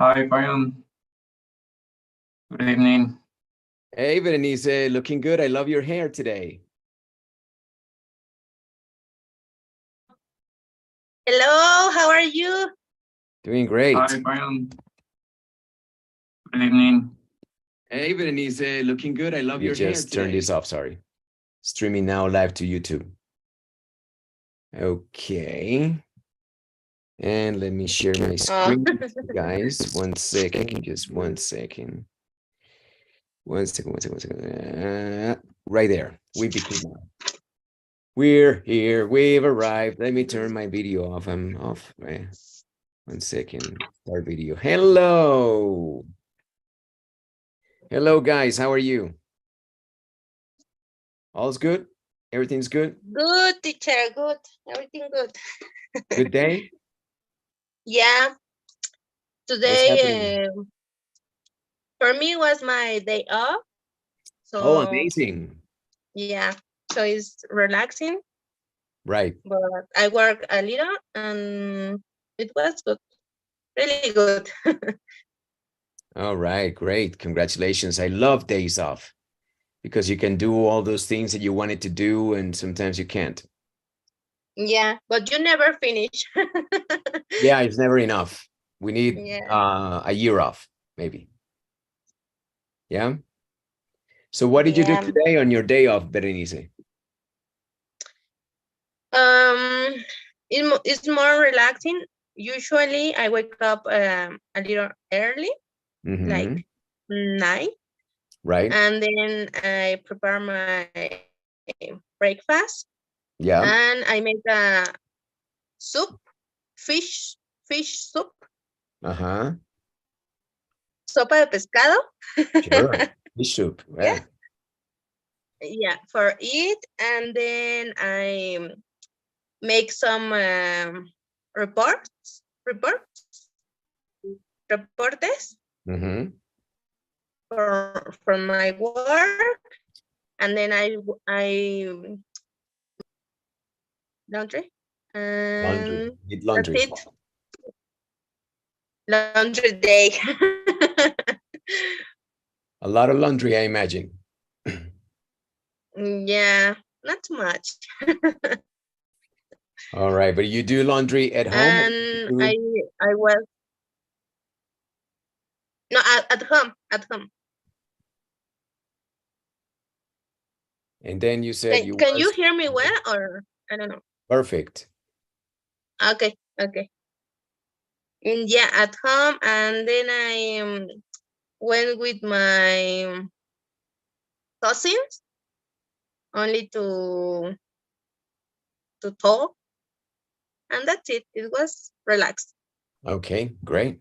Hi, Brian. Good evening. Hey, Berenice, looking good. I love your hair today. Hello, how are you? Doing great. Hi, Brian. Good evening. Hey, Berenice, looking good. I love your hair today. Just turn this off, sorry. Streaming now live to YouTube. Okay. And let me share my screen, guys. 1 second, just 1 second. 1 second, 1 second, 1 second. Right there. We became now. We're here. We've arrived. Let me turn my video off. I'm off. 1 second. Start video. Hello. Hello, guys. How are you? All's good? Everything's good? Good, teacher, good. Everything good. Good day? Yeah. What's Today, happening? for me, was my day off. So, Oh, amazing. yeah. So it's relaxing. Right. But I work a little and it was good. Really good. All right, great. Congratulations. I love days off because you can do all those things that you wanted to do and sometimes you can't. Yeah, but you never finish. Yeah, it's never enough. We need Yeah. a year off, maybe. Yeah. So what did you do today on your day off, Berenice? It's more relaxing. Usually I wake up a little early, like 9. Right. And then I prepare my breakfast. Yeah. And I make a soup, fish soup. Uh-huh. Sopa de pescado. Sure. Fish soup. Yeah. Yeah, for it. And then I make some reportes. For my work, and then I laundry. Laundry. Need laundry. That's it. Laundry day. A lot of laundry, I imagine. Yeah, not too much. All right, but you do laundry at home? And I was no at home. And then you said can you hear me well, or I don't know? Perfect. Okay. And yeah, at home, and then I went with my cousins only to talk, and that's it. It was relaxed. Okay, great.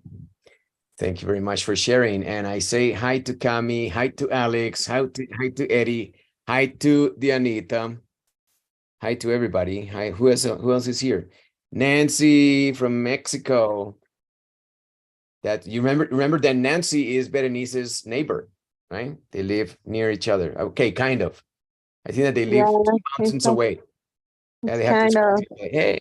Thank you very much for sharing. And I say hi to Cami, hi to Alex, hi to Eddie, hi to Dianita, hi to everybody. Hi, who else is here? Nancy from Mexico. That you remember that Nancy is Berenice's neighbor, right? They live near each other. Okay, kind of. I think that they live 2 mountains away. Yeah, they have to hey.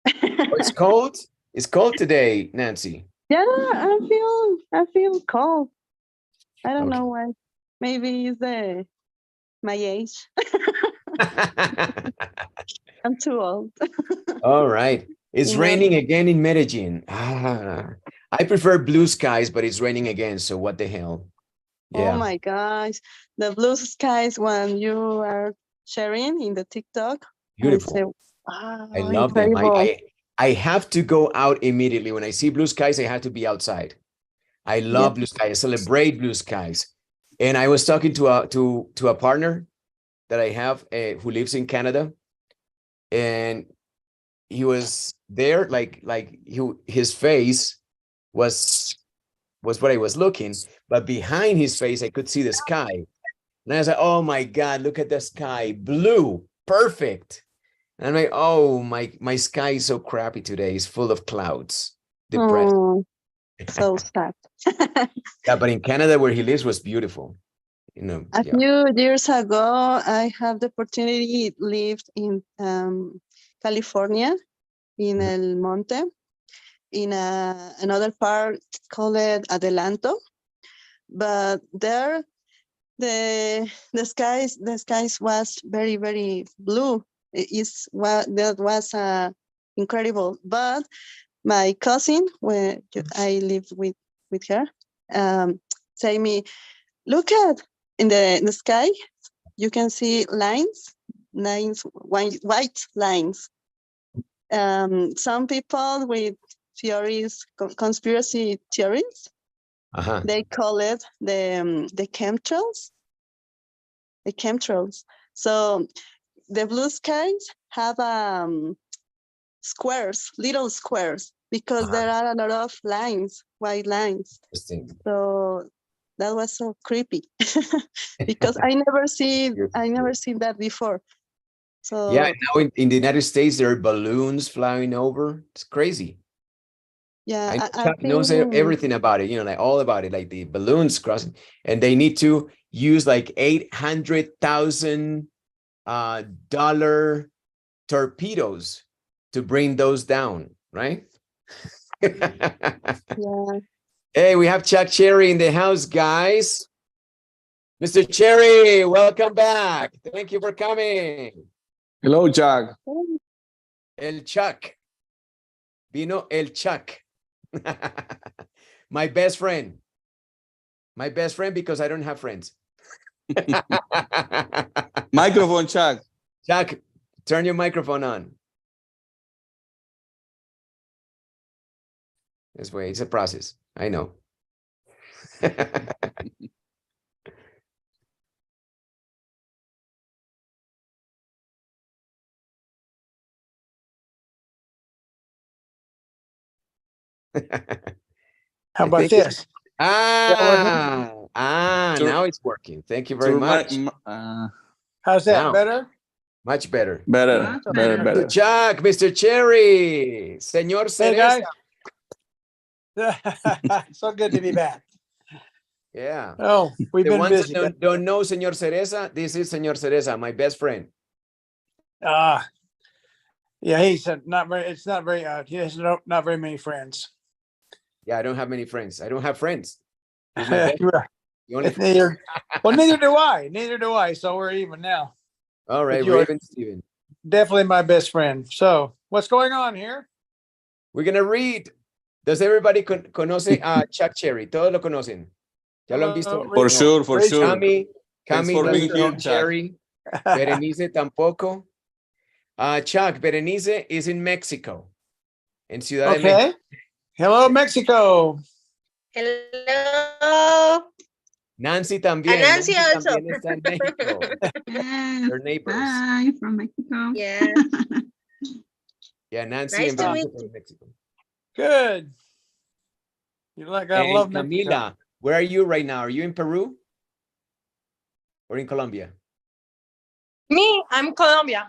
Oh, it's cold. It's cold today, Nancy. Yeah, I feel cold. I don't know why. Maybe it's my age. I'm too old. All right. It's raining again in Medellín. I prefer blue skies, but it's raining again. So what the hell? Yeah. Oh my gosh. The blue skies when you are sharing in the TikTok. Beautiful. I love them. I have to go out immediately. When I see blue skies, I have to be outside. I love blue skies. I celebrate blue skies. And I was talking to a partner that I have who lives in Canada, and he was there, his face was what I was looking, but behind his face I could see the sky, and I was like, oh my God, look at the sky, blue, perfect. And I'm like, oh, my sky is so crappy today. It's full of clouds. Depressed. Oh, so sad. Yeah, but in Canada where he lives was beautiful. You know, a few years ago, I have the opportunity lived in California, in El Monte, in another part called Adelanto, but there the skies was very, very blue. That was incredible. But my cousin, when I lived with her, say me, look at in the sky, you can see lines, white lines. Some people with theories, conspiracy theories, they call it the chemtrails. The chemtrails. So the blue skies have squares, little squares, because there are a lot of lines, white lines. Interesting. So that was so creepy because I never seen that before. So yeah, now in the United States there are balloons flying over. It's crazy. yeah, I know Chuck knows everything about it, you know, like all about it, like the balloons crossing, and they need to use like $800,000 torpedoes to bring those down, right? yeah. Hey, we have Chuck Cherry in the house, guys. Mr. Cherry, welcome back. Thank you for coming. Hello, Chuck. El Chuck. Vino El Chuck. My best friend. My best friend because I don't have friends. Microphone, Chuck. Chuck, turn your microphone on. This way, it's a process. I know. How about this? Now Sure. it's working. Thank you very Sure, much. How's that? Now. Better? Much better. Better. Mr. Chuck, Mr. Cherry, Señor Hey, Cereza. guys. So good to be back. Yeah. Oh, we've The been ones busy. that don't know Señor Cereza, this is Señor Cereza, my best friend. Yeah, he said not very. It's not very. He has not very many friends. Yeah, I don't have many friends. I don't have friends. He's my best. The only Well, neither do I. Neither do I. So we're even now. All right, But you are Raven Steven. definitely my best friend. So what's going on here? We're gonna read. Does everybody conoce a Chuck Cherry? Todos lo conocen. Ya lo han visto. For sure, for Raise- sure. Thanks Cami for doesn't being know here, Chuck. Cherry. Berenice tampoco. Chuck, Berenice is in Mexico, in Ciudad de México. Okay. Hello, Mexico. Hello. Nancy también. And Nancy also. También está en México. Yes. They're neighbors. Hi, from Mexico. Yeah. Yeah, Nancy Nice and to Berenice meet from Mexico. Good. You like I And love Mexico. Camila, where are you right now? Are you in Peru or in Colombia? Me, I'm Colombia.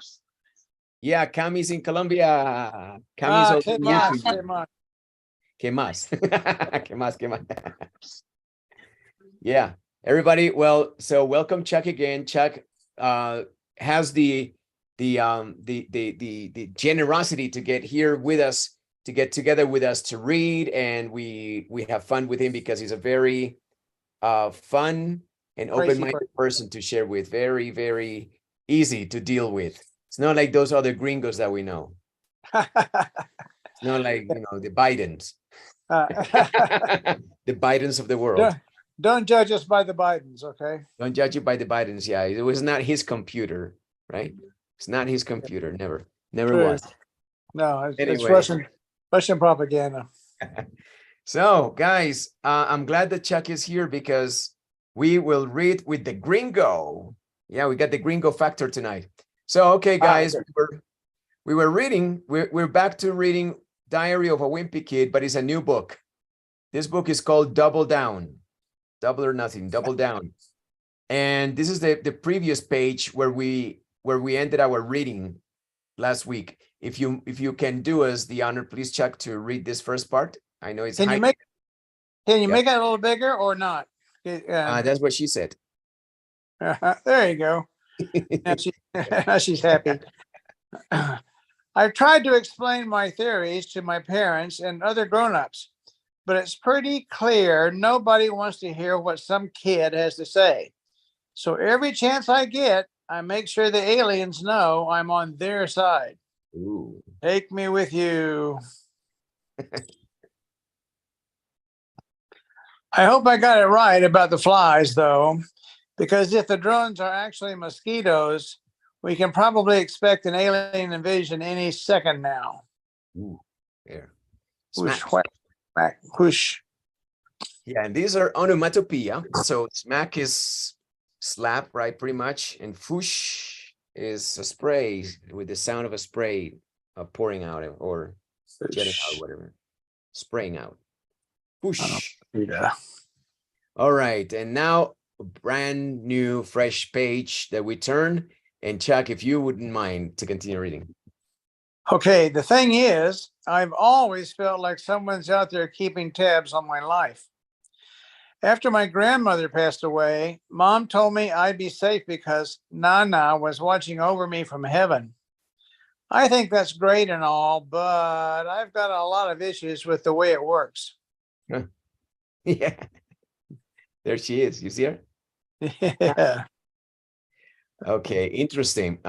Yeah, Cami's in Colombia. Cami's also ¿Qué new más? to you. ¿Qué más? ¿Qué más? ¿Qué más? ¿Qué más? Yeah, everybody. Well, so welcome Chuck again. Chuck has the generosity to get here with us, to get together with us to read, and we have fun with him because he's a very fun and open-minded person to share with. Very, very easy to deal with. It's not like those other gringos that we know. It's not like, you know, the Bidens. The Bidens of the world. Don't judge us by the Bidens, okay? Don't judge it by the Bidens. Yeah, it was not his computer, right? It's not his computer. Never True. was. No, it's Anyway. Russian propaganda. So, guys, I'm glad that Chuck is here because we will read with the gringo. Yeah, we got the gringo factor tonight. So, okay, guys, we were reading. We're back to reading Diary of a Wimpy Kid, but it's a new book. This book is called Double Down. Double or Nothing, Double Down. And this is the previous page where we ended our reading last week. If you can do us the honor, please, Chuck, to read this first part. I know it's Can you make it a little bigger or not? That's what she said. There you go. Now she's happy. I've tried to explain my theories to my parents and other grown-ups, but it's pretty clear nobody wants to hear what some kid has to say. So every chance I get, I make sure the aliens know I'm on their side. Ooh. Take me with you. I hope I got it right about the flies, though, because if the drones are actually mosquitoes, we can probably expect an alien invasion any second now. Ooh. There. Whoosh, Smack. whack, whack, whoosh. Yeah, and these are onomatopoeia. So smack is slap, right? Pretty much. And foosh is a spray with the sound of a spray pouring out or jetting out, whatever. Spraying out. Whoosh. Yeah. All right. And now a brand new, fresh page that we turn. And Chuck, if you wouldn't mind to continue reading. Okay, the thing is, I've always felt like someone's out there keeping tabs on my life. After my grandmother passed away, Mom told me I'd be safe because Nana was watching over me from heaven. I think that's great and all, but I've got a lot of issues with the way it works. Yeah. There she is. You see her? Yeah. Okay, interesting.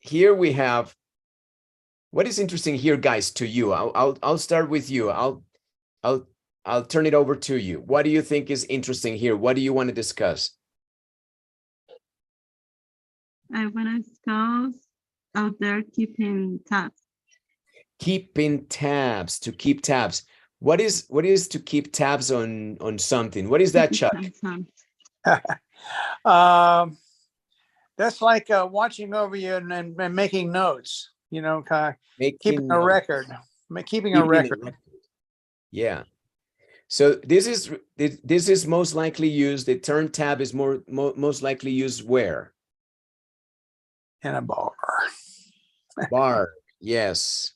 Here we have, what is interesting here, guys, to you? I'll start with you. I'll turn it over to you. What do you think is interesting here? What do you want to discuss? I want to discuss out there keeping tabs. Keeping tabs, to keep tabs. What is to keep tabs on something? What is that, Chuck? That's like watching over you and making notes, you know, kind of keeping a notes. record, keeping a record. Yeah. So this is most likely used. The term tab is most likely used where? In a bar. Bar. Yes.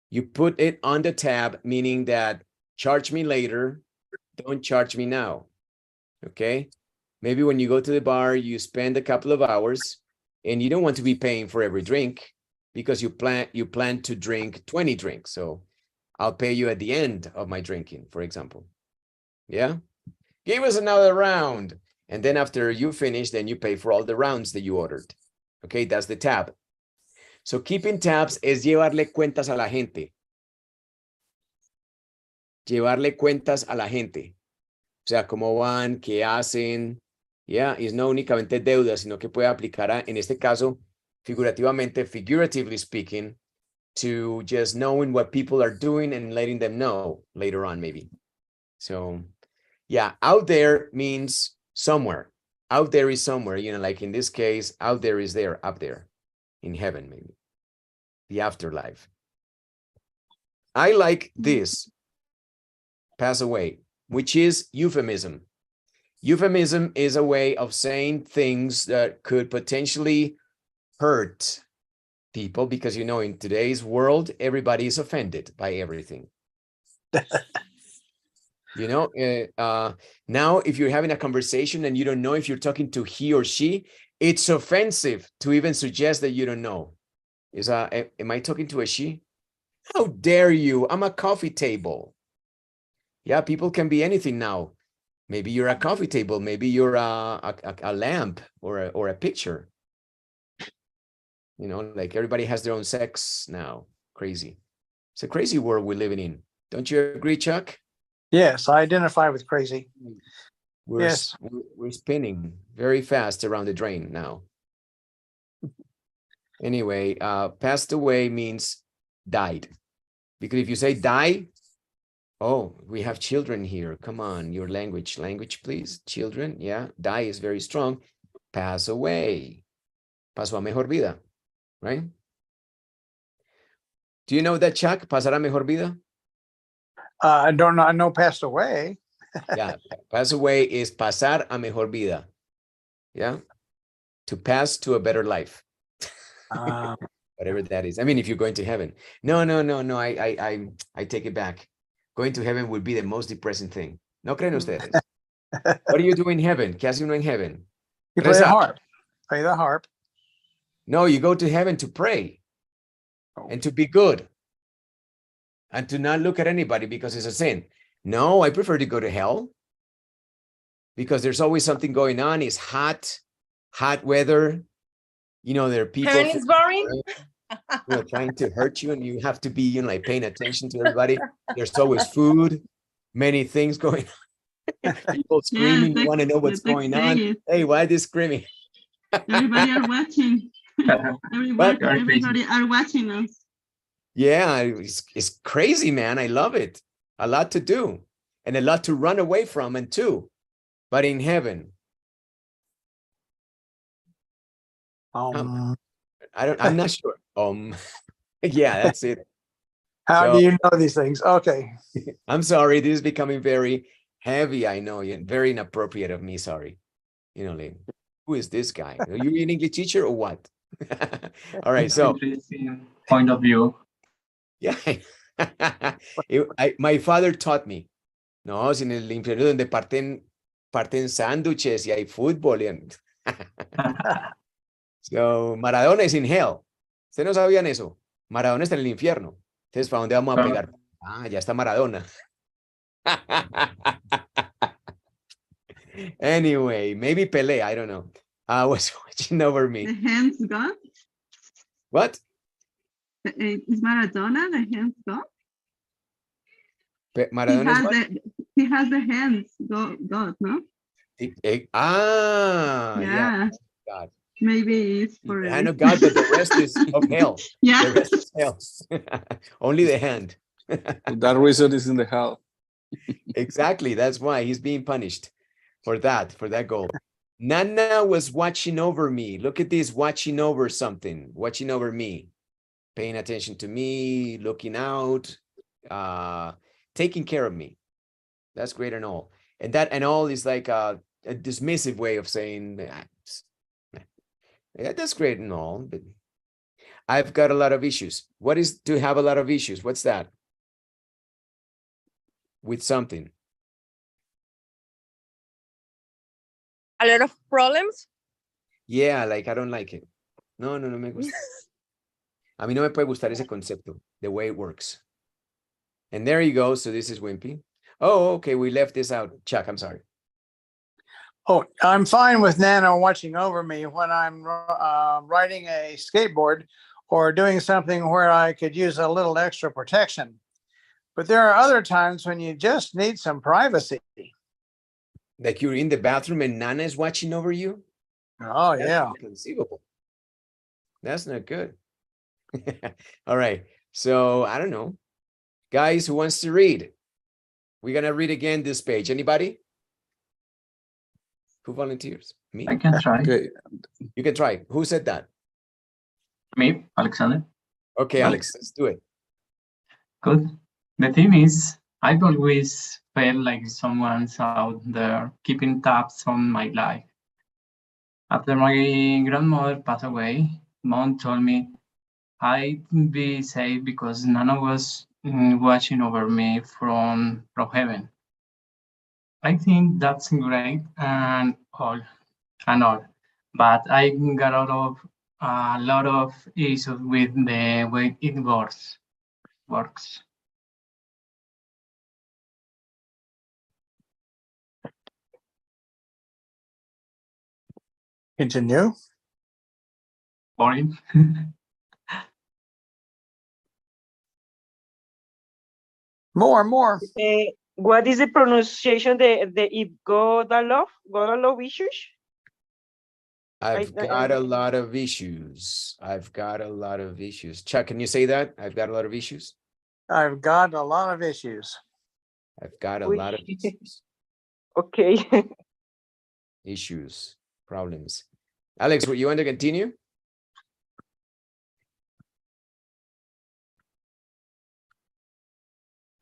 You put it on the tab, meaning that charge me later, don't charge me now. Okay. Maybe when you go to the bar, you spend a couple of hours and you don't want to be paying for every drink because you plan to drink 20 drinks. So I'll pay you at the end of my drinking, for example. Yeah. Give us another round. And then after you finish, then you pay for all the rounds that you ordered. Okay. That's the tab. So keeping tabs es llevarle cuentas a la gente. Llevarle cuentas a la gente. O sea, cómo van, qué hacen. Yeah, y no únicamente deuda, sino que puede aplicar en este caso, figuratively speaking, to just knowing what people are doing and letting them know later on, maybe. So, yeah, out there means somewhere. Out there is somewhere, you know, like in this case, out there is there, up there, in heaven, maybe. The afterlife. I like this, pass away, which is euphemism. Euphemism is a way of saying things that could potentially hurt people because, you know, in today's world, everybody is offended by everything. You know, now if you're having a conversation and you don't know if you're talking to he or she, it's offensive to even suggest that you don't know. Am I talking to a she? How dare you? I'm a coffee table. Yeah, people can be anything now. Maybe you're a coffee table. Maybe you're a lamp or a picture. You know, like everybody has their own sex now. Crazy. It's a crazy world we're living in. Don't you agree, Chuck? Yes, I identify with crazy. We're spinning very fast around the drain now. Anyway, passed away means died. Because if you say die, oh, we have children here. Come on, your language, please. Children, yeah. Die is very strong. Pass away. Pasó a mejor vida, right? Do you know that, Chuck? Pasar a mejor vida? I don't know. I know passed away. Yeah, pass away is pasar a mejor vida. Yeah, to pass to a better life. Whatever that is. I mean, if you're going to heaven. No. I take it back. Going to heaven would be the most depressing thing. ¿No creen ustedes? What do you do in heaven? ¿Qué hace uno en heaven? You play the harp. Play the harp. No, you go to heaven to pray. and to be good and to not look at anybody because it's a sin. No, I prefer to go to hell because there's always something going on. It's hot weather. You know, there are people Heaven is boring. trying to hurt you, and you have to be, you know, like paying attention to everybody. There's always food, many things going on. People screaming, you want to know what's going on. Hey, why are they screaming? Everybody are watching. Everybody are watching us. Yeah, it's crazy, man. I love it. A lot to do and a lot to run away from and to. But in heaven, I'm not sure. Yeah, that's it. How do you know these things? Okay. I'm sorry. This is becoming very heavy. I know, and very inappropriate of me. Sorry. You know, like, who is this guy? Are you an English teacher or what? All right. So, interesting point of view. yeah. My father taught me. No, si en el infierno donde parten sándwiches y hay fútbol. So, Maradona is in hell. ¿Ustedes no sabían eso? Maradona está en el infierno. Entonces, ¿para dónde vamos a pegar? Ah, ya está Maradona. Anyway, maybe Pelé, I don't know. Was watching over me. The hands God? What? Is Maradona the hands God? Maradona he has the hands God, no? Yeah. God. Maybe it's for the hand of God, but the rest is of hell. Yeah. The rest is hell. Only the hand. That reason is in the hell. Exactly. That's why he's being punished for that goal. Nana was watching over me. Look at this, watching over something, watching over me, paying attention to me, looking out, taking care of me. That's great and all. And that and all is like a dismissive way of saying, yeah, that's great and all, but I've got a lot of issues. What is to have a lot of issues? What's that? With something. A lot of problems. Yeah, like I don't like it. No me gusta. A mí no me puede gustar ese concepto, the way it works. And there you go. So this is Wimpy. Oh, okay. We left this out. Chuck, I'm sorry. Oh, I'm fine with Nana watching over me when I'm riding a skateboard or doing something where I could use a little extra protection. But there are other times when you just need some privacy. Like you're in the bathroom and Nana is watching over you? Oh, That's yeah. inconceivable. That's not good. All right. So I don't know. Guys, who wants to read? We're going to read again this page. Anybody? Who volunteers? Me? I can try. Okay. You can try. Who said that? Me, Alexander. Okay, Alex, let's do it. Good. The thing is, I've always felt like someone's out there keeping tabs on my life. After my grandmother passed away, Mom told me I'd be safe because Nana was watching over me from heaven. I think that's great and all, but I got out of a lot of issues with the way it works. Continue. Boring. More. What is the pronunciation? The if God love issues? I've got a lot of issues. Chuck, can you say that? I've got a lot of issues. I've got a lot of issues. I've got a lot of issues. Okay. Issues, problems. Alex, you want to continue?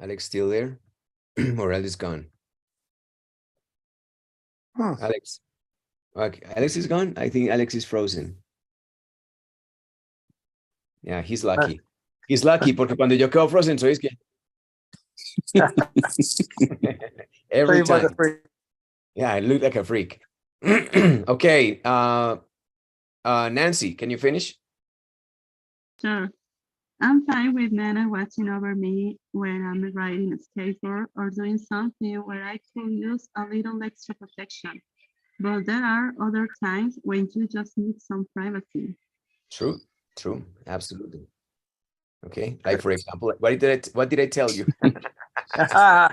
Alex still there? Or Alex gone? Alex. Okay, Alex is gone? I think Alex is frozen. Yeah, he's lucky. He's lucky porque cuando yo quedo frozen, so es que every time. Yeah, I look like a freak. Okay, Nancy, can you finish? Sure. I'm fine with Nana watching over me when I'm riding a skateboard or doing something where I could use a little extra protection. But there are other times when you just need some privacy. True, true, absolutely. Okay, like for example, what did I tell you?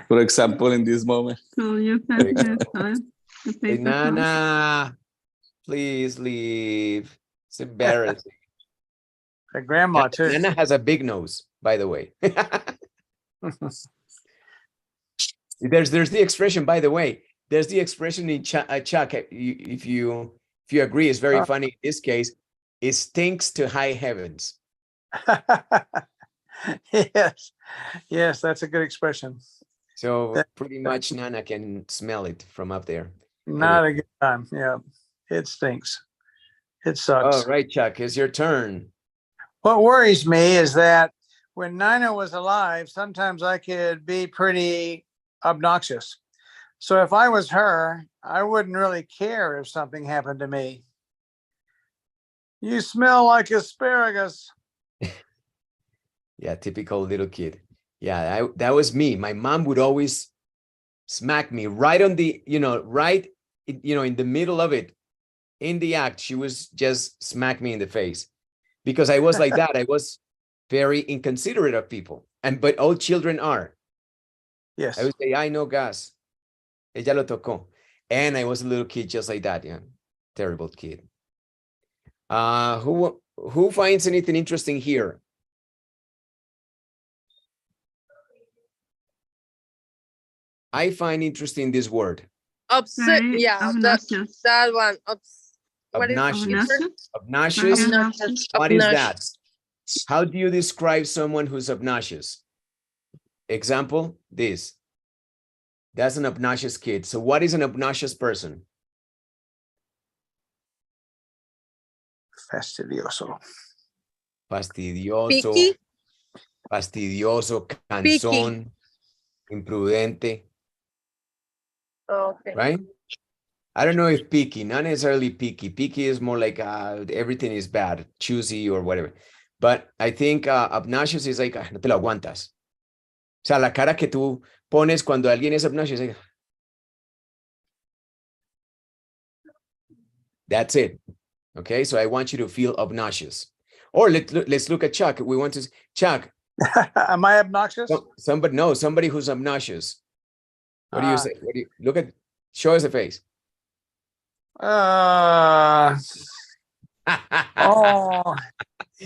For example, in this moment. So you can the Hey, paper Nana, please leave. It's embarrassing. The grandma too. Nana has a big nose, by the way. There's the expression, by the way. There's the expression in Chuck. If you agree, it's very funny. In this case, it stinks to high heavens. Yes, that's a good expression. So pretty much Nana can smell it from up there. Not a good time. Yeah, it stinks. It sucks. All right, Chuck, it's your turn. What worries me is that when Nina was alive, sometimes I could be pretty obnoxious. So if I was her, I wouldn't really care if something happened to me. You smell like asparagus. Yeah, typical little kid. Yeah, that was me. My mom would always smack me right on the, right, in the middle of it. In the act, she was just smack me in the face because I was like that. I was very inconsiderate of people, but all children are. Yes. I would say, "Ay, no gas. Ella lo tocó." And I was a little kid just like that. Yeah, terrible kid. Who finds anything interesting here? I find interesting this word. Yeah, that one. Obnoxious. Obnoxious. What is that? How do you describe someone who's obnoxious? Example, this. That's an obnoxious kid. So what is an obnoxious person? Fastidioso. Fastidioso. Picky. Fastidioso, cansón, imprudente. Okay. Right? I don't know if picky, not necessarily picky. Picky is more like everything is bad, choosy or whatever. But I think obnoxious is like, no te lo aguantas. O sea, la cara que tú pones cuando alguien es obnoxious. Like, that's it. Okay, so I want you to feel obnoxious. Or let's look at Chuck. We want to, Chuck. Am I obnoxious? Somebody who's obnoxious. What do you say? Show us the face. I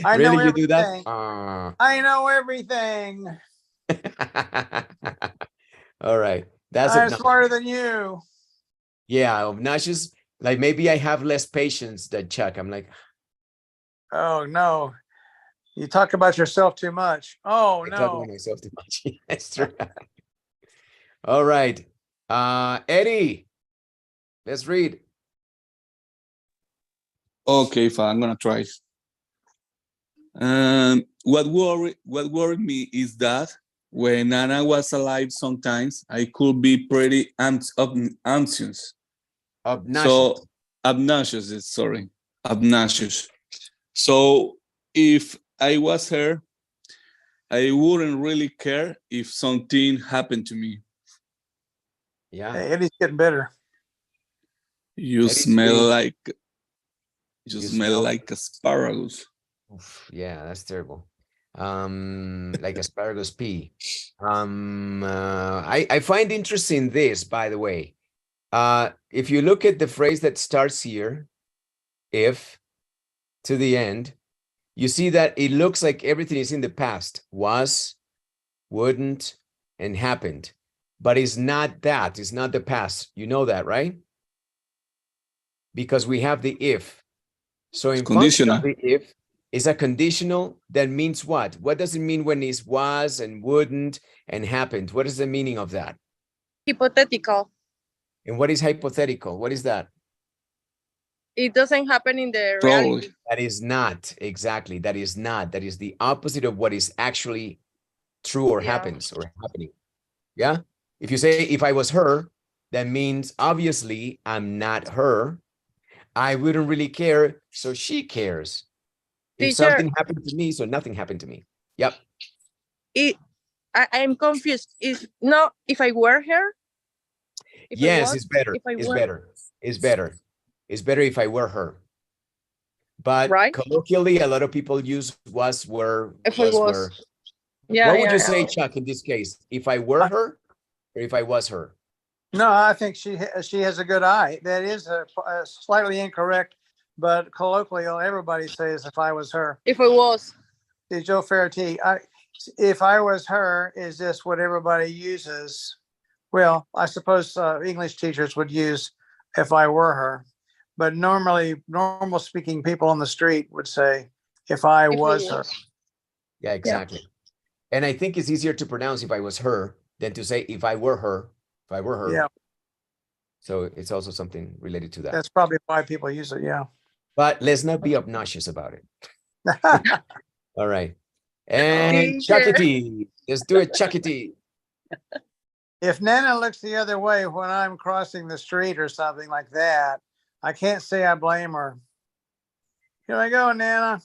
Really, know you do that? I know everything. All right. I'm smarter than you. Yeah, obnoxious. Like maybe I have less patience than Chuck. I'm like, oh no, you talk about yourself too much. Oh I no, talk about myself too much. That's true. All right, Eddie, let's read. Okay, fine. I'm gonna try. What worried me is that when Nana was alive, sometimes I could be pretty anxious. Obnoxious. So if I was her, I wouldn't really care if something happened to me. Yeah. Hey, Eddie's getting better. You smell like asparagus. Oof, yeah, that's terrible. Like asparagus pea. I find interesting this, by the way. If you look at the phrase that starts here, if to the end, you see that it looks like everything is in the past. Was, wouldn't, and happened. But it's not that. It's not the past. You know that, right? Because we have the if. So in conditional. The if is a conditional that means what? What does it mean when it was and wouldn't and happened? What is the meaning of that? Hypothetical. And what is hypothetical? What is that? It doesn't happen in the reality. That is not, exactly. That is not. That is the opposite of what is actually true or happens or happening. Yeah? If you say, if I was her, that means obviously I'm not her. I wouldn't really care, so she cares. If Teacher, something happened to me, so nothing happened to me. Yep. I'm confused. Is no, if I were her? If I Yes, was, it's better. if I It's were. better. It's better. It's better if I were her. But Right? colloquially, a lot of people use was, were, If I was, was. were. Yeah, What would you yeah. say, Chuck, in this case? If I were her or if I was her? No, I think she has a good eye. That is a slightly incorrect, but colloquially, everybody says if I was her. If I was. Joe Ferretti, if I was her is just what everybody uses. Well, I suppose English teachers would use if I were her, but normally, normal speaking people on the street would say if I was her. Yeah, exactly. Yeah. And I think it's easier to pronounce if I was her than to say if I were her, if I were her. Yeah. So it's also something related to that. That's probably why people use it. Yeah. But let's not be obnoxious about it. All right. And Chuckity. Let's do it, Chuckity. If Nana looks the other way when I'm crossing the street or something like that, I can't say I blame her. Here I go, Nana.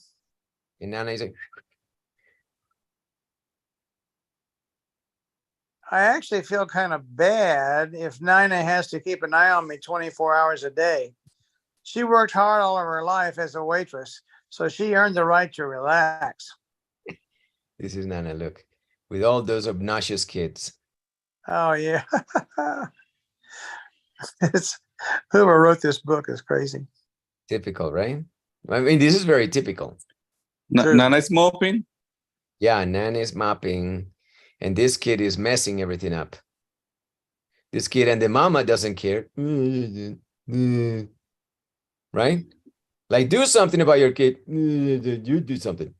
And Nana is like, I actually feel kind of bad if Nina has to keep an eye on me 24 hours a day. She worked hard all of her life as a waitress, so she earned the right to relax. This is Nana, look, with all those obnoxious kids. Oh, yeah. Whoever wrote this book is crazy. Typical, right? I mean, this is very typical. Nana is mopping? Yeah, Nana is mopping. And this kid is messing everything up. This kid and the mama doesn't care. Right? Like, do something about your kid. You do something.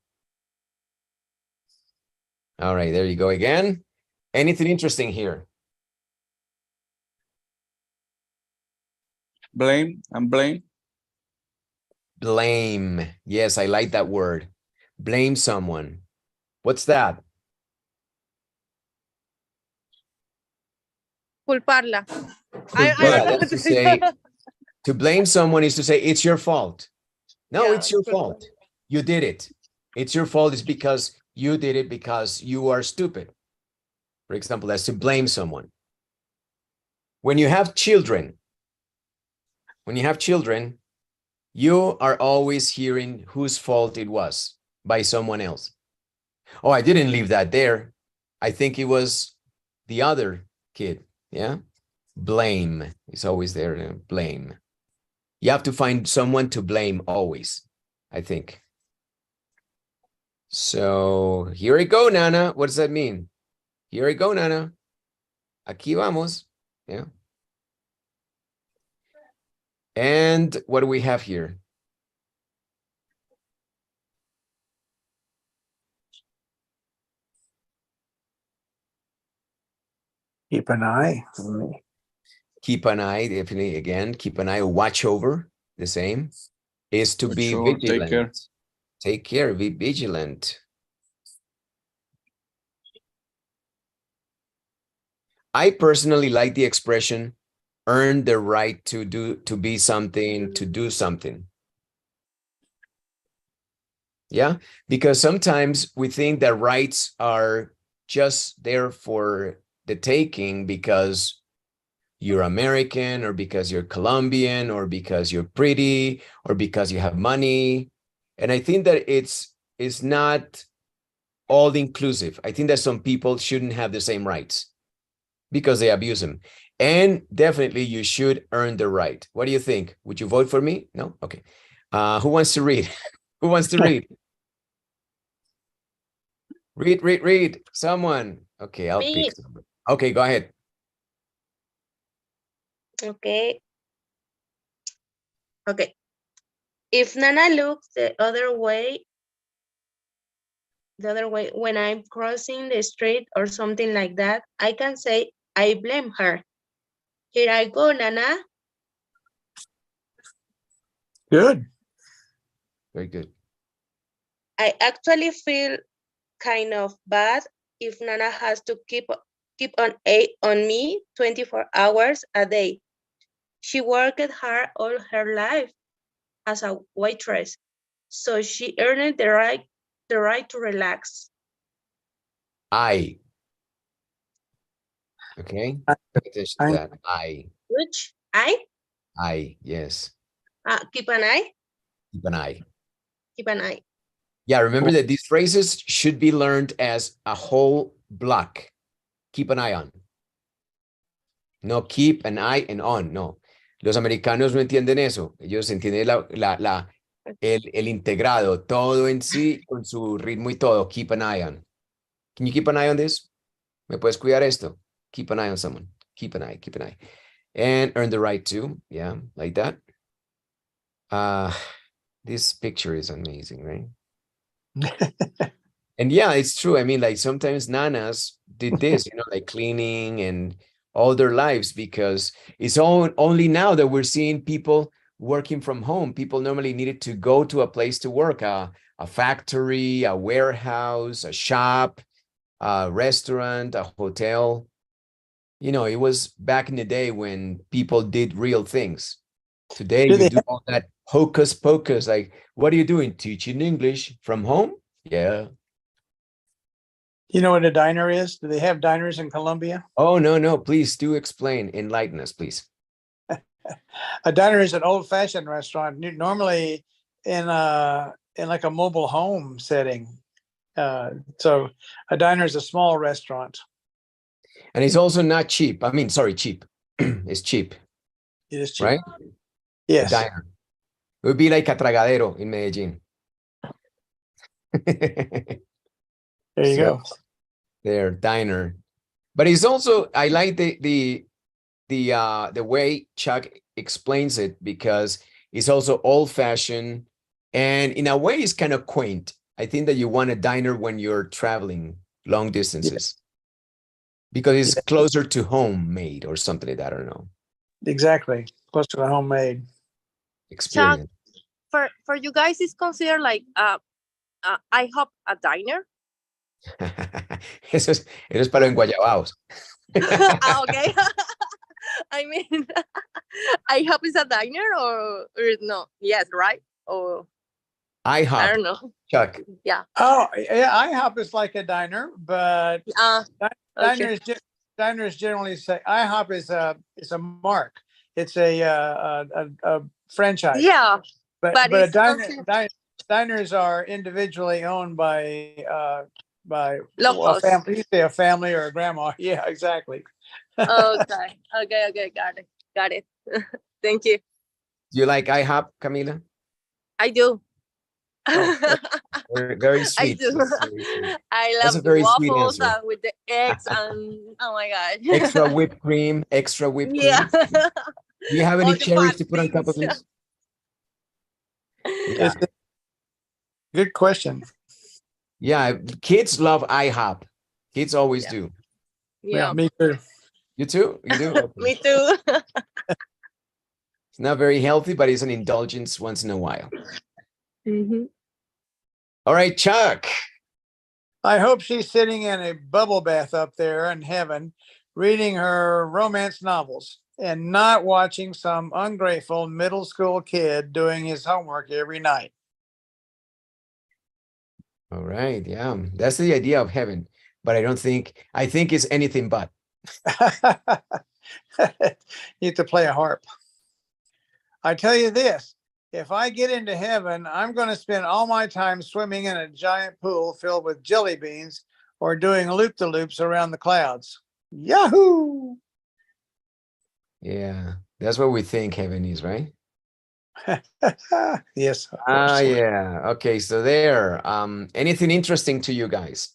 All right, there you go again. Anything interesting here? Blame and blame. Blame. Yes, I like that word. Blame someone. What's that? Culparla. Yeah, that's to say, to blame someone is to say, it's your fault. No, Yeah, it's your fault. You did it. It's your fault. It's because you did it because you are stupid. For example, that's to blame someone. When you have children, you are always hearing whose fault it was by someone else. Oh, I didn't leave that there. I think it was the other kid. Yeah. Blame is always there. Blame. You have to find someone to blame always, I think. So here we go, Nana. What does that mean? Here we go, Nana. Aquí vamos. Yeah. And what do we have here? Keep an eye. Keep an eye, definitely, again, keep an eye, watch over, the same, is to be vigilant. Take care. Take care, be vigilant. I personally like the expression, earn the right to be something, to do something. Yeah, because sometimes we think that rights are just there for the taking because you're American or because you're Colombian or because you're pretty or because you have money. And I think that it's not all inclusive. I think that some people shouldn't have the same rights because they abuse them. And definitely you should earn the right. What do you think? Would you vote for me? No? Okay. Who wants to read? Who wants to read? Read. Someone. Okay, I'll pick someone. Okay, go ahead. Okay. If Nana looks the other way when I'm crossing the street or something like that, I can say I blame her. Here I go, Nana. Good. Very good. I actually feel kind of bad if Nana has to keep on me 24 hours a day. She worked hard all her life as a waitress, so she earned the right to relax. I. Okay. Pay attention to that. I. Which? I? I. Yes. Keep an eye? Keep an eye. Keep an eye. Yeah, remember that these phrases should be learned as a whole block. Keep an eye on. No keep an eye and on, no. Los americanos no entienden eso. Ellos entienden el integrado, todo en sí, con su ritmo y todo. Keep an eye on. Can you keep an eye on this? ¿Me puedes cuidar esto? Keep an eye on someone. Keep an eye, keep an eye. And earn the right to, yeah, like that. This picture is amazing, right? And yeah, it's true. I mean, like sometimes nanas did this, you know, like cleaning and all their lives, because it's only now that we're seeing people working from home. People normally needed to go to a place to work, a factory, a warehouse, a shop, a restaurant, a hotel. You know, it was back in the day when people did real things. Today, you do all that hocus pocus. Like, what are you doing? Teaching English from home? Yeah. You know what a diner is? Do they have diners in Colombia? Oh, no. Please do explain. Enlighten us, please. A diner is an old-fashioned restaurant, normally in like a mobile home setting. So a diner is a small restaurant. And it's also not cheap. I mean, sorry, cheap. It's cheap. It is cheap. Right? Yes. A diner. It would be like a tragadero in Medellín. There you go. Their diner. But it's also, I like the way Chuck explains it, because it's also old-fashioned, and in a way it's kind of quaint. I think that you want a diner when you're traveling long distances, because it's closer to homemade or something like that. I don't know. Exactly. Close to the homemade experience. Chuck, for you guys, it's considered like IHOP a diner? Eso es para los enguayabados. Okay. I mean, IHOP is a diner or no? Yes, right? Or IHOP. I don't know. Chuck. Yeah. Oh, yeah. IHOP is like a diner, but diners generally say IHOP is a mark. It's a franchise. Yeah, but a diners are individually owned by locos. a family or a grandma. Yeah, exactly. Okay, got it. Thank you. Do you like IHOP, Camila? I do. Oh, very sweet. I do. I love the waffles and with the eggs and oh my god. Extra whipped cream. Yeah. Do you have any cherries to put on top of this? Yeah. Good question. Yeah, kids love IHOP. Kids always do. Yeah, me too. You too? You do? Okay. Me too. It's not very healthy, but it's an indulgence once in a while. Mm-hmm. All right, Chuck. I hope she's sitting in a bubble bath up there in heaven, reading her romance novels and not watching some ungrateful middle school kid doing his homework every night. All right. Yeah, that's the idea of heaven. But I think it's anything but. You have to play a harp. I tell you this, if I get into heaven, I'm going to spend all my time swimming in a giant pool filled with jelly beans or doing loop-de-loops around the clouds. Yahoo! Yeah, that's what we think heaven is, right? Yes. Yeah. Okay, so there. Anything interesting to you guys?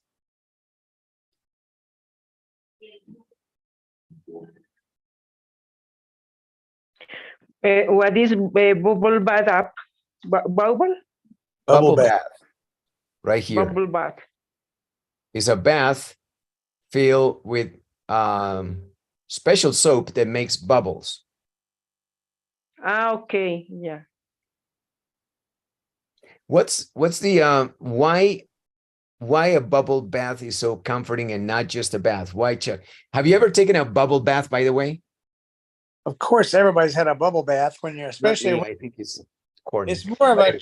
What is bubble bath up? Bubble bath. Right here. Bubble bath. It's a bath filled with special soap that makes bubbles. Okay. Yeah. What's the why a bubble bath is so comforting and not just a bath? Why, Chuck? Have you ever taken a bubble bath, by the way? Of course, everybody's had a bubble bath when you're, especially. I think it's corny. It's more of a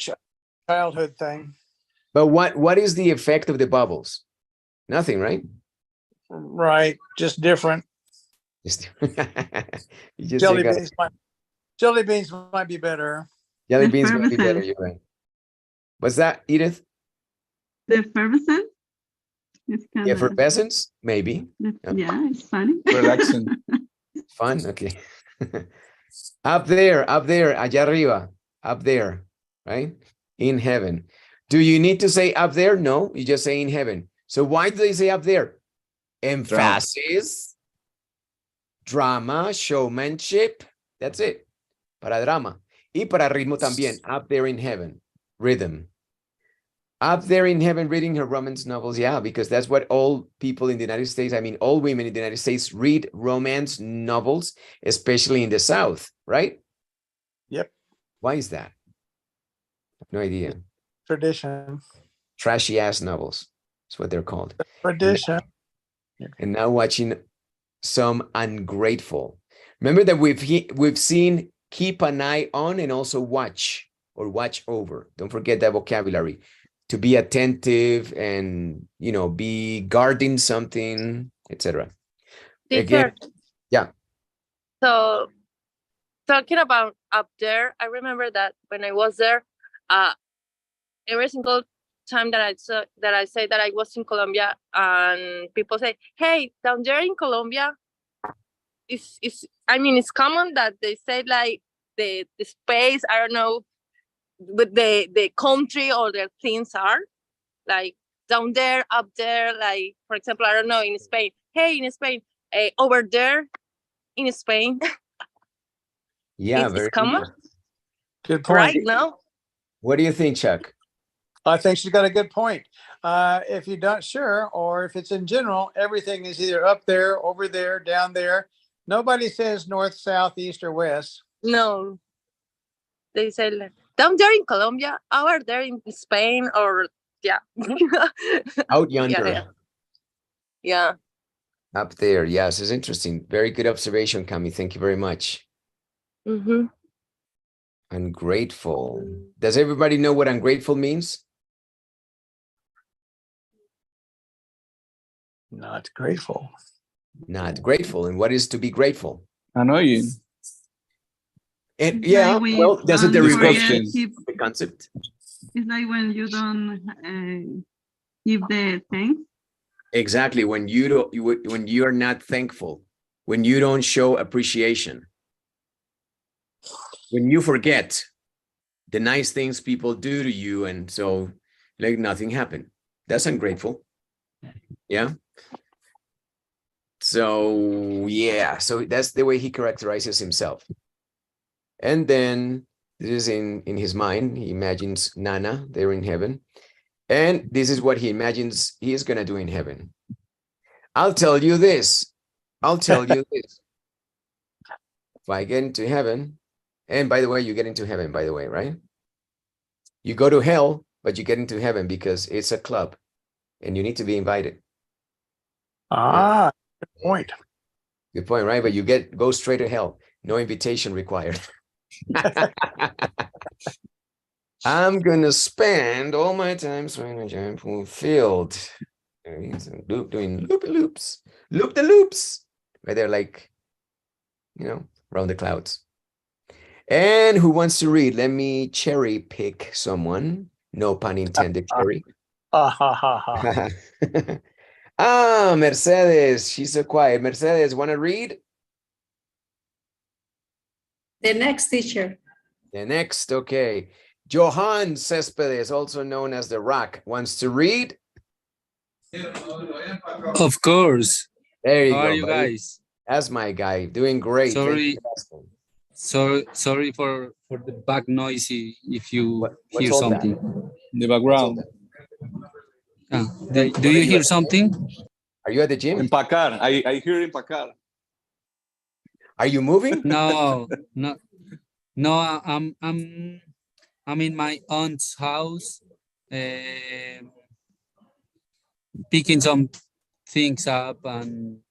childhood thing. But what is the effect of the bubbles? Nothing, right? Right, just different. Just, you just Jelly take beans jelly beans might be better. jelly beans might be better. Effervescent. You're right. What's that, Edith? The effervescent. It's kind of, Effervescence? Maybe. yeah, it's funny. Relaxing. Fun. Okay. Up there, allá arriba, up there, right? In heaven. Do you need to say up there? No, you just say in heaven. So why do they say up there? Emphasis, drama, showmanship. That's it. Para drama. Y para ritmo también. Up there in heaven. Rhythm. Up there in heaven reading her romance novels. Yeah, because that's what all people in the United States, I mean, all women in the United States read romance novels, especially in the South, right? Yep. Why is that? No idea. Tradition. Trashy ass novels. That's what they're called. Tradition. And now watching some ungrateful. Remember that we've seen keep an eye on and also watch or watch over. Don't forget that vocabulary. To be attentive and, you know, be guarding something, etc. Again, yeah. So talking about up there, I remember that when I was there, every single time that I say that I was in Colombia, and people say, "Hey, down there in Colombia," I mean, it's common that they say like the space, I don't know, with the country or the things are like down there, up there, like for example, I don't know, in Spain. Hey, in Spain, over there in Spain. Yeah, it's common. Good point. Right now. What do you think, Chuck? I think she's got a good point. If you're not sure, or if it's in general, everything is either up there, over there, down there. Nobody says north, south, east, or west. No. They say like, down there in Colombia, over there in Spain, or yeah. Out yonder. Yeah. Up there. Yes, it's interesting. Very good observation, Cami. Thank you very much. Mm-hmm. Ungrateful. Does everybody know what ungrateful means? Not grateful. Not grateful. And what is to be grateful? Annoying. And yeah, like well, does it derive Disgusting. the concept? It's like when you don't give the thanks. Exactly. When you don't, when you are not thankful, when you don't show appreciation, when you forget the nice things people do to you, and so like nothing happened. That's ungrateful. Yeah. So yeah, so that's the way he characterizes himself. And then this is in his mind. He imagines Nana there in heaven. And this is what he imagines he is going to do in heaven. I'll tell you this. I'll tell you this. If I get into heaven, and by the way, you get into heaven, by the way, right? You go to hell, but you get into heaven because it's a club and you need to be invited. Ah, good point. Good point, right? But you go straight to hell. No invitation required. I'm gonna spend all my time swimming in a giant pool field. Doing loop-the-loops. Loop-the-loops. Right there, like, you know, around the clouds. And who wants to read? Let me cherry pick someone. No pun intended, cherry. Ah, Mercedes. She's so quiet. Mercedes, want to read? The next teacher. The next, okay. Johan Cespedes, also known as The Rock, wants to read? Of course. There you How go, are you buddy. guys? That's my guy. Doing great. Sorry. Sorry for the back noisy if you hear something. The background. Do you hear something? Are you at the gym? Empacar. I hear empacar. Are you moving? No. I'm in my aunt's house, picking some things up, and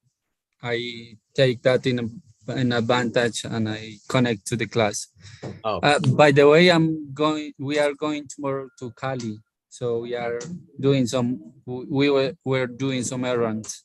I take that in advantage, and I connect to the class. Oh. By the way, we are going tomorrow to Cali, so we are doing we're doing some errands.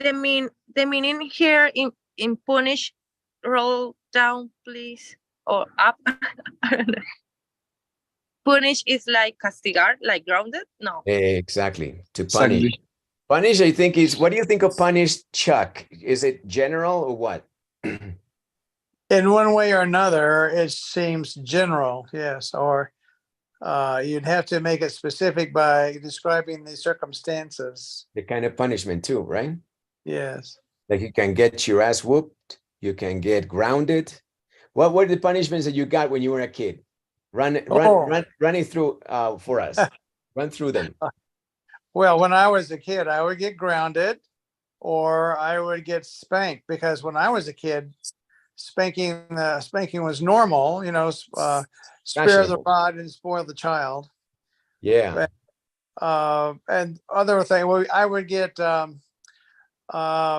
The meaning here in punish, roll down, please, or up. I don't know. Punish is like castigar, like grounded? No. Exactly. To punish. Exactly. Punish, I think, is, what do you think of punish, Chuck? Is it general or what? In one way or another, it seems general, yes, or you'd have to make it specific by describing the circumstances. The kind of punishment too, right? Yes. Like you can get your ass whooped, you can get grounded. What were the punishments that you got when you were a kid? Run it through for us. Run through them. Well, when I was a kid, I would get grounded or I would get spanked, because when I was a kid, spanking was normal, you know, spare the rod and spoil the child. Yeah. And other thing, well, I would get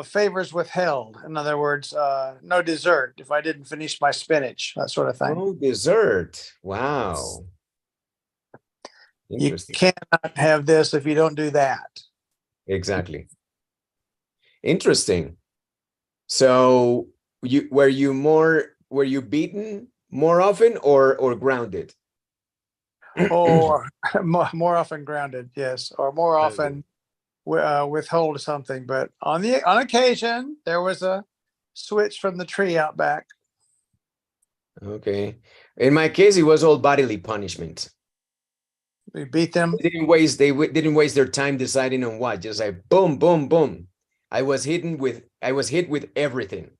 favors withheld. In other words, no dessert if I didn't finish my spinach, that sort of thing. Oh, dessert. Wow. You cannot have this if you don't do that. Exactly. Interesting. So were you beaten more often or grounded? Or more often grounded, yes, or more often withhold something. But on occasion, there was a switch from the tree out back. Okay. In my case, it was all bodily punishment. We beat them. They didn't waste their time deciding on what. Just like boom, boom, boom. I was hit with everything.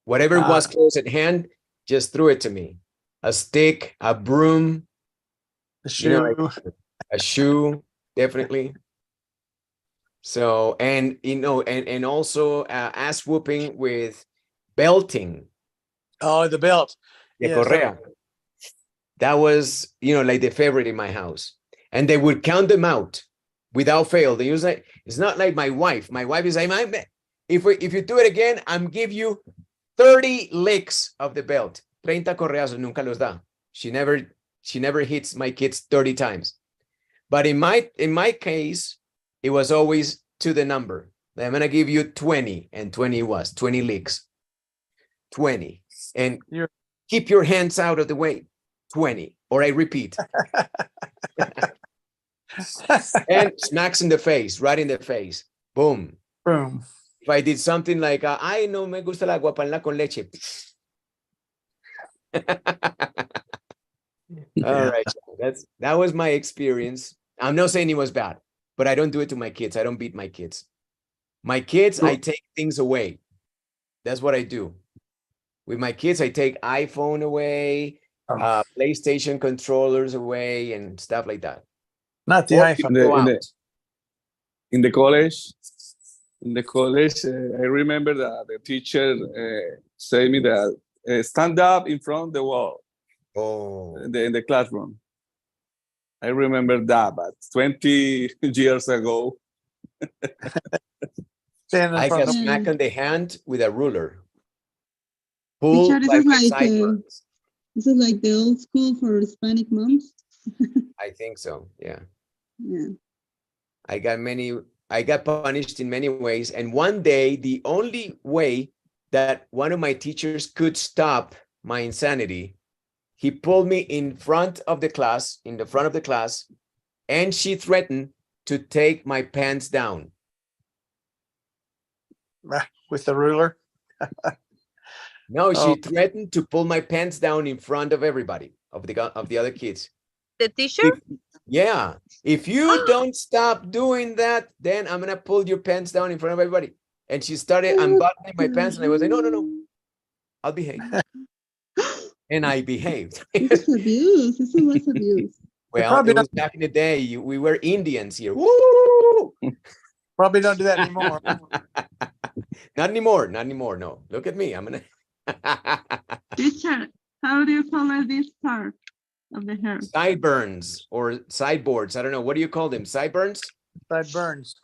Whatever was close at hand, just threw it to me. A stick, a broom, a shoe, a shoe, definitely. So, and and also ass whooping with belting. Oh, the belt. The correa. That was, like the favorite in my house. And they would count them out without fail. They use like, it's not like my wife. My wife is like, if you do it again, I'm give you 30 licks of the belt. 30 correazos, nunca los da. She never hits my kids 30 times. But in my case, it was always to the number. I'm going to give you 20, and 20 was 20 licks. 20. And keep your hands out of the way. 20. Or I repeat. And smacks in the face, right in the face. Boom. Boom. If I did something like, ay, no me gusta la guapanela con leche. All right. That was my experience. I'm not saying it was bad, but I don't do it to my kids. I don't beat my kids. My kids, I take things away. That's what I do. With my kids, I take iPhone away, PlayStation controllers away, and stuff like that. Not the iPhone. In the college, I remember that the teacher said me that stand up in front of the wall. Oh. In the classroom. I remember that, but 20 years ago. I got smacked on the hand with a ruler. Teacher, this is like the old school for Hispanic moms. I think so. Yeah. Yeah. I got punished in many ways. And one day, the only way that one of my teachers could stop my insanity, he pulled me in front of the class, and she threatened to take my pants down. With the ruler? No, she threatened to pull my pants down in front of everybody, of the other kids. The teacher? If you don't stop doing that, then I'm gonna pull your pants down in front of everybody. And she started unbuttoning my pants, and I was like, no, I'll behave. And I behaved. This is abuse. This was abuse. Well, it was back in the day. We were Indians here. Woo! Probably don't do that anymore. Not anymore. No, look at me. I'm gonna. Teacher, how do you color this part of the hair? Sideburns or sideboards. I don't know. What do you call them? Sideburns? Sideburns.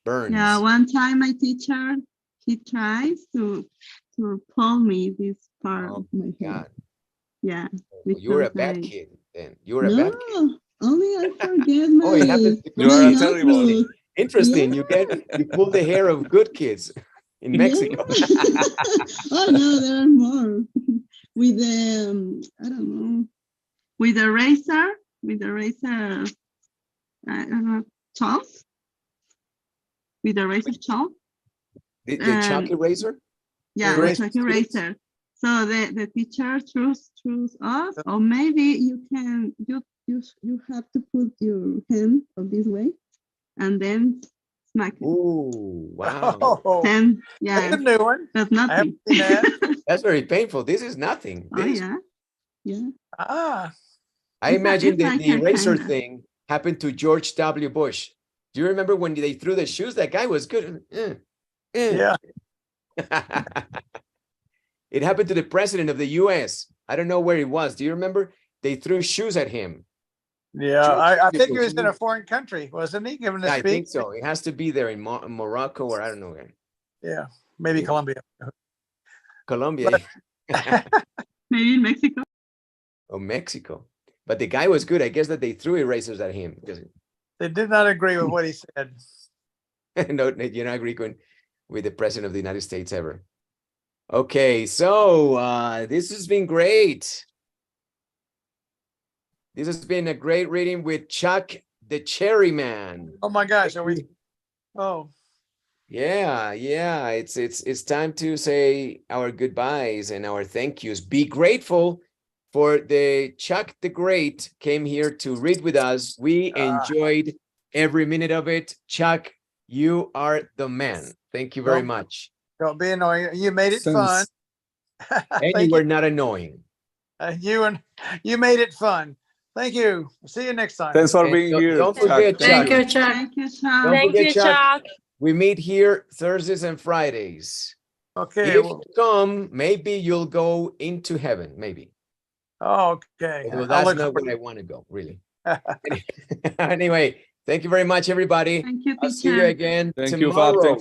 Burns. Yeah, one time my teacher, he tries to pull me this part of my hair. God. Yeah. You were a bad kid then. You were a bad kid. Only I forget my. You are terrible. Interesting. You pull the hair of good kids in Mexico. Oh no, there are more. With the I don't know. With the razor, I don't know, chalk. With the razor chalk. The chalk eraser? Yeah, the chalk eraser. So the teacher choose us, or maybe you have to put your hand on this way, and then smack it. Ooh, wow. And yeah, That's a new one. that's nothing. That's very painful. This is nothing. Oh yeah, yeah. Ah. I imagine it's that like the a eraser kinda. thing happened to George W. Bush. Do you remember when they threw the shoes? That guy was good. Yeah. It happened to the president of the US. I don't know where he was. Do you remember? They threw shoes at him. Yeah, I think he was in a foreign country, wasn't he? Giving a I speech? think so. It has to be there in Morocco or I don't know where. Yeah, maybe Colombia. Colombia. Maybe in Mexico. Or Mexico. But the guy was good. I guess that they threw erasers at him. They did not agree with what he said. No, you're not agreeing with the president of the United States ever. Okay, so this has been great. This has been a great reading with Chuck the Cherry Man. Oh my gosh, are we? Oh. Yeah, it's time to say our goodbyes and our thank yous. Be grateful for the Chuck the Great came here to read with us. We enjoyed every minute of it. Chuck, you are the man. Thank you very much. Don't be annoying. You made it fun. And you were not annoying. You made it fun. Thank you. See you next time. Thanks for being here. Don't forget, Chuck. Thank you, Chuck. Thank you, Chuck. Don't forget, Chuck. We meet here Thursdays and Fridays. Okay. If you come, maybe you'll go into heaven. Maybe. Okay. Although that's not where I want to go, really. Anyway, thank you very much, everybody. Thank you, I'll see you teacher. again Thank you, tomorrow. Fab. Thank